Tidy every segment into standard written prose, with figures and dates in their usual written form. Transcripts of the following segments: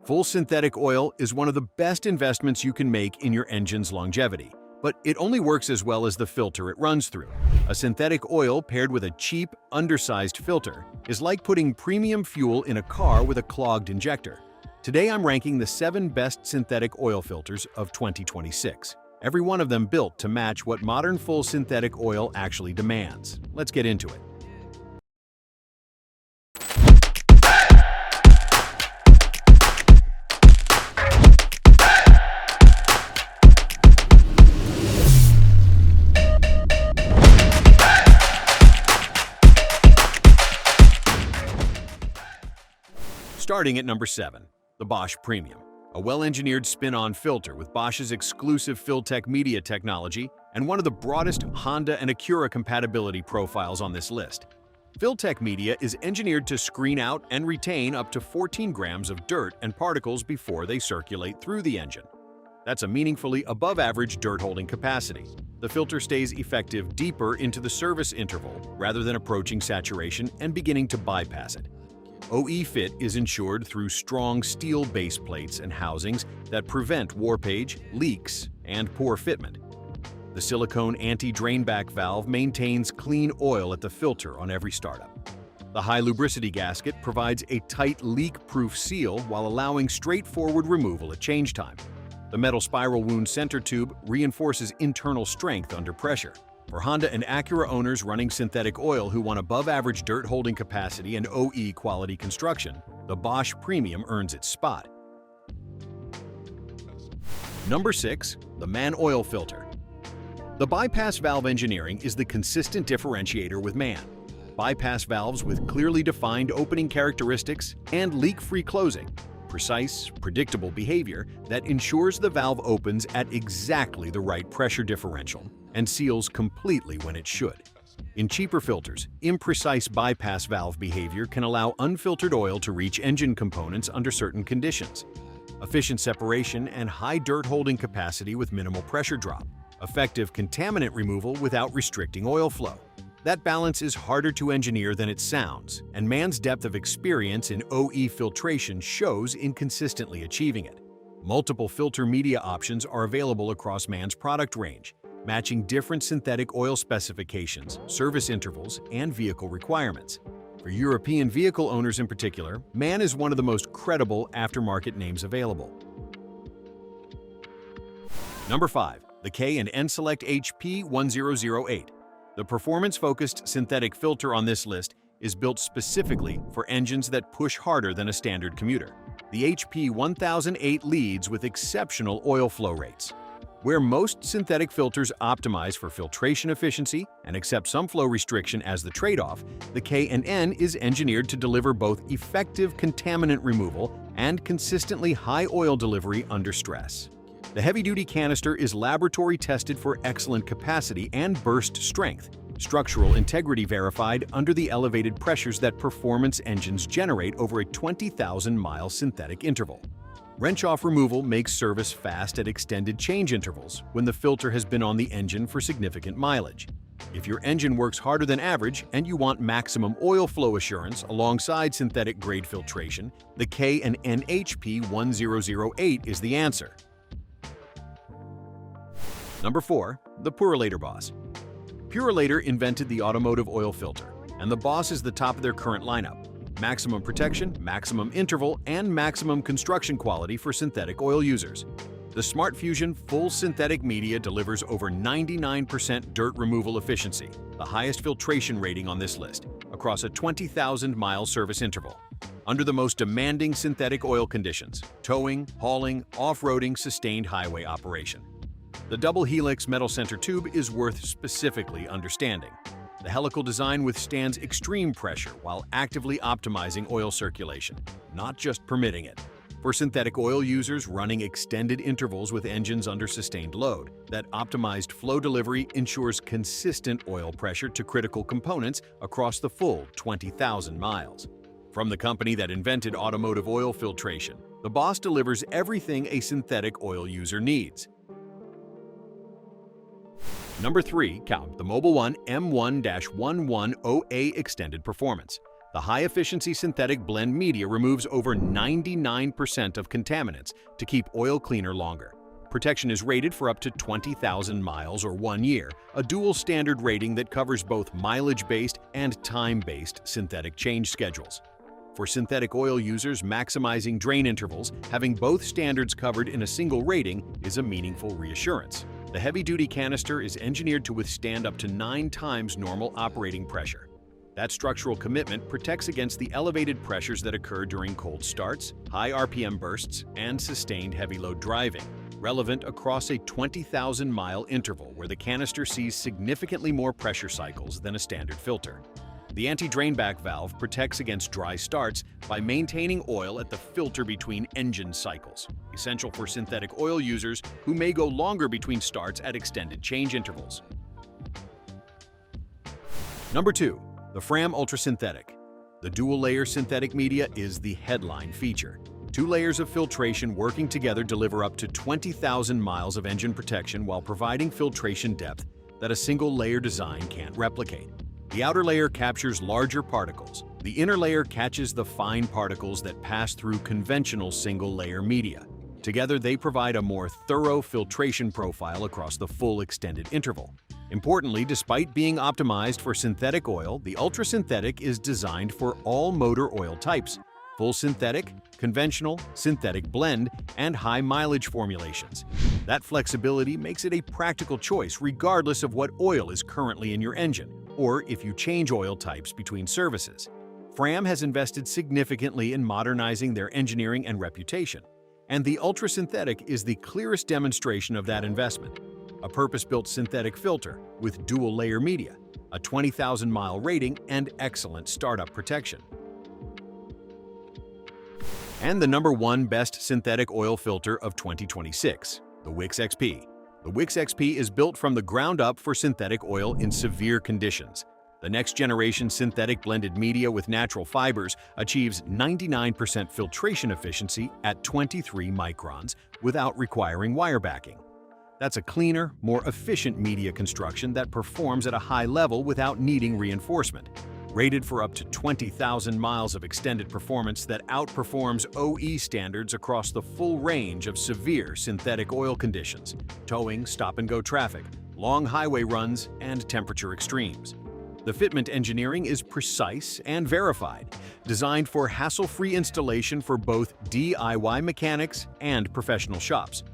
Full synthetic oil is one of the best investments you can make in your engine's longevity, but it only works as well as the filter it runs through. A synthetic oil paired with a cheap, undersized filter is like putting premium fuel in a car with a clogged injector. Today I'm ranking the 7 best synthetic oil filters of 2026. Every one of them built to match what modern full synthetic oil actually demands. Let's get into it. Starting at number 7, the Bosch Premium, a well-engineered spin-on filter with Bosch's exclusive Filtech media technology and one of the broadest Honda and Acura compatibility profiles on this list. Filtech media is engineered to screen out and retain up to 14 grams of dirt and particles before they circulate through the engine. That's a meaningfully above-average dirt-holding capacity. The filter stays effective deeper into the service interval rather than approaching saturation and beginning to bypass it. OE fit is ensured through strong steel base plates and housings that prevent warpage, leaks, and poor fitment. The silicone anti-drainback valve maintains clean oil at the filter on every startup. The high lubricity gasket provides a tight leak-proof seal while allowing straightforward removal at change time. The metal spiral wound center tube reinforces internal strength under pressure. For Honda and Acura owners running synthetic oil who want above-average dirt-holding capacity and OE quality construction, the Bosch Premium earns its spot. Number 6, the Mann oil filter. The bypass valve engineering is the consistent differentiator with Mann. Bypass valves with clearly defined opening characteristics and leak-free closing, precise, predictable behavior that ensures the valve opens at exactly the right pressure differential and seals completely when it should. In cheaper filters, imprecise bypass valve behavior can allow unfiltered oil to reach engine components under certain conditions. Efficient separation and high dirt holding capacity with minimal pressure drop. Effective contaminant removal without restricting oil flow. That balance is harder to engineer than it sounds, and Mann's depth of experience in OE filtration shows in consistently achieving it. Multiple filter media options are available across Mann's product range, matching different synthetic oil specifications, service intervals, and vehicle requirements. For European vehicle owners in particular, Mann is one of the most credible aftermarket names available. Number 5, the K&N Select HP10008. The performance-focused synthetic filter on this list is built specifically for engines that push harder than a standard commuter. The HP1008 leads with exceptional oil flow rates. Where most synthetic filters optimize for filtration efficiency and accept some flow restriction as the trade-off, the K&N is engineered to deliver both effective contaminant removal and consistently high oil delivery under stress. The heavy-duty canister is laboratory-tested for excellent capacity and burst strength, structural integrity verified under the elevated pressures that performance engines generate over a 20,000-mile synthetic interval. Wrench-off removal makes service fast at extended change intervals when the filter has been on the engine for significant mileage. If your engine works harder than average and you want maximum oil flow assurance alongside synthetic-grade filtration, the K&N HP1008 is the answer. Number 4, the Purolator Boss. Purolator invented the automotive oil filter, and the Boss is the top of their current lineup. Maximum protection, maximum interval, and maximum construction quality for synthetic oil users. The Smart Fusion full synthetic media delivers over 99% dirt removal efficiency, the highest filtration rating on this list, across a 20,000-mile service interval. Under the most demanding synthetic oil conditions, towing, hauling, off-roading, sustained highway operation. The double helix metal center tube is worth specifically understanding. The helical design withstands extreme pressure while actively optimizing oil circulation, not just permitting it. For synthetic oil users running extended intervals with engines under sustained load, that optimized flow delivery ensures consistent oil pressure to critical components across the full 20,000 miles. From the company that invented automotive oil filtration, the Boss delivers everything a synthetic oil user needs. Number 3, count the Mobil 1 M1-110A Extended Performance. The high-efficiency synthetic blend media removes over 99% of contaminants to keep oil cleaner longer. Protection is rated for up to 20,000 miles or 1 year, a dual standard rating that covers both mileage-based and time-based synthetic change schedules. For synthetic oil users, maximizing drain intervals, having both standards covered in a single rating is a meaningful reassurance. The heavy-duty canister is engineered to withstand up to 9 times normal operating pressure. That structural commitment protects against the elevated pressures that occur during cold starts, high RPM bursts, and sustained heavy-load driving, relevant across a 20,000-mile interval where the canister sees significantly more pressure cycles than a standard filter. The anti-drainback valve protects against dry starts by maintaining oil at the filter between engine cycles, essential for synthetic oil users who may go longer between starts at extended change intervals. Number 2. The Fram Ultra Synthetic. The dual-layer synthetic media is the headline feature. 2 layers of filtration working together deliver up to 20,000 miles of engine protection while providing filtration depth that a single-layer design can't replicate. The outer layer captures larger particles. The inner layer catches the fine particles that pass through conventional single-layer media. Together, they provide a more thorough filtration profile across the full extended interval. Importantly, despite being optimized for synthetic oil, the Ultra Synthetic is designed for all motor oil types: full synthetic, conventional, synthetic blend, and high mileage formulations. That flexibility makes it a practical choice regardless of what oil is currently in your engine, or if you change oil types between services. Fram has invested significantly in modernizing their engineering and reputation, and the Ultra Synthetic is the clearest demonstration of that investment. A purpose-built synthetic filter with dual-layer media, a 20,000-mile rating, and excellent startup protection. And the number 1 best synthetic oil filter of 2026, the Wix XP. The Wix XP is built from the ground up for synthetic oil in severe conditions. The next-generation synthetic blended media with natural fibers achieves 99% filtration efficiency at 23 microns without requiring wire backing. That's a cleaner, more efficient media construction that performs at a high level without needing reinforcement. Rated for up to 20,000 miles of extended performance that outperforms OE standards across the full range of severe synthetic oil conditions: towing, stop-and-go traffic, long highway runs, and temperature extremes. The fitment engineering is precise and verified, designed for hassle-free installation for both DIY mechanics and professional shops.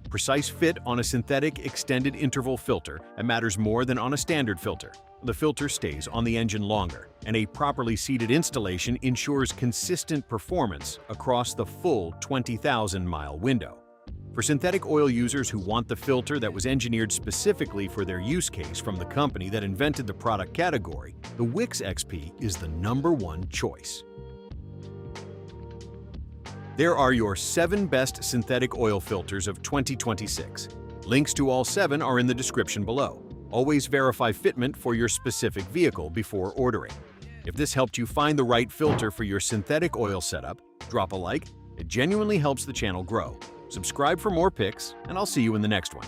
Precise fit on a synthetic extended interval filter matters more than on a standard filter. The filter stays on the engine longer, and a properly seated installation ensures consistent performance across the full 20,000-mile window. For synthetic oil users who want the filter that was engineered specifically for their use case from the company that invented the product category, the Wix XP is the number 1 choice. There are your 7 best synthetic oil filters of 2026. Links to all 7 are in the description below. Always verify fitment for your specific vehicle before ordering. If this helped you find the right filter for your synthetic oil setup, drop a like. It genuinely helps the channel grow. Subscribe for more picks, and I'll see you in the next one.